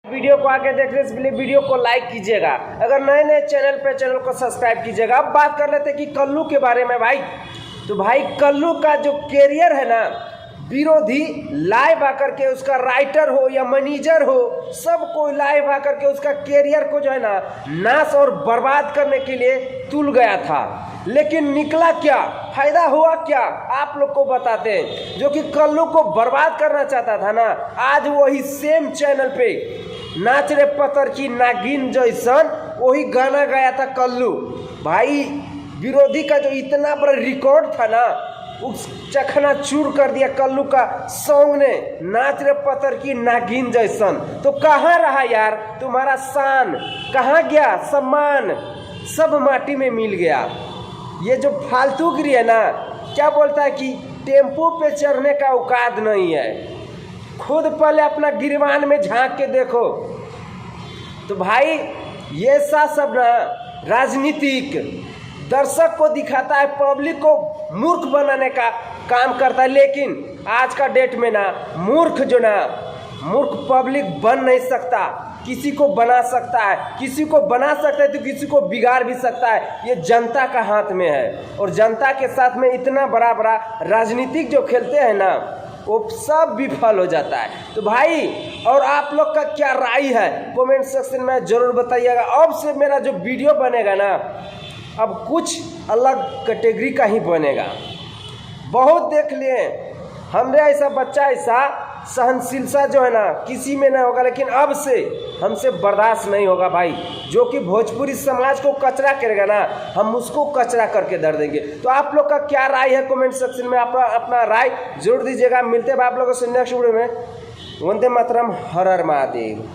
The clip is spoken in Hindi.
वीडियो को आगे देखने से पहले वीडियो को लाइक कीजिएगा। अगर नए नए चैनल पे चैनल को सब्सक्राइब कीजिएगा। अब बात कर लेते हैं कि कल्लू के बारे में भाई। तो भाई कल्लू का जो कैरियर है ना, विरोधी लाइव आकर के उसका राइटर हो या मैनेजर हो, सब कोई लाइव आकर के उसका कैरियर को जो है ना नाश और बर्बाद करने के लिए तुल गया था। लेकिन निकला क्या, फायदा हुआ क्या, आप लोग को बताते हैं। जो कि कल्लू को बर्बाद करना चाहता था ना, आज वही सेम चैनल पे नाच रे पत्थर की नागिन जैसन वही गाना गाया था कल्लू। भाई विरोधी का जो इतना बड़ा रिकॉर्ड था ना, उस चखना चूर कर दिया कल्लू का सॉन्ग ने, नाच रे पत्थर की नागिन जैसन। तो कहाँ रहा यार तुम्हारा शान, कहाँ गया सम्मान, सब माटी में मिल गया। ये जो फालतूगिरी है ना, क्या बोलता है कि टेम्पो पे चढ़ने का औकात नहीं है, खुद पहले अपना गिरवान में झांक के देखो। तो भाई ये सब ना राजनीतिक दर्शक को दिखाता है, पब्लिक को मूर्ख बनाने का काम करता है। लेकिन आज का डेट में ना मूर्ख पब्लिक बन नहीं सकता, किसी को बना सकता है, किसी को बना सकता है तो किसी को बिगाड़ भी सकता है। ये जनता का हाथ में है, और जनता के साथ में इतना बड़ा बड़ा राजनीतिक जो खेलते हैं ना, वो सब विफल हो जाता है। तो भाई और आप लोग का क्या राय है कमेंट सेक्शन में ज़रूर बताइएगा। अब से मेरा जो वीडियो बनेगा ना, अब कुछ अलग कैटेगरी का ही बनेगा। बहुत देख लिए हमने ऐसा बच्चा, ऐसा सहनशीलता जो है ना किसी में नहीं होगा, लेकिन अब से हमसे बर्दाश्त नहीं होगा भाई। जो कि भोजपुरी समाज को कचरा करेगा ना, हम उसको कचरा करके धर देंगे। तो आप लोग का क्या राय है कमेंट सेक्शन में अपना राय जरूर दीजिएगा। मिलते हैं आप लोगों से नेक्स्ट वीडियो में। वंदे मातरम, हर हर महादेव।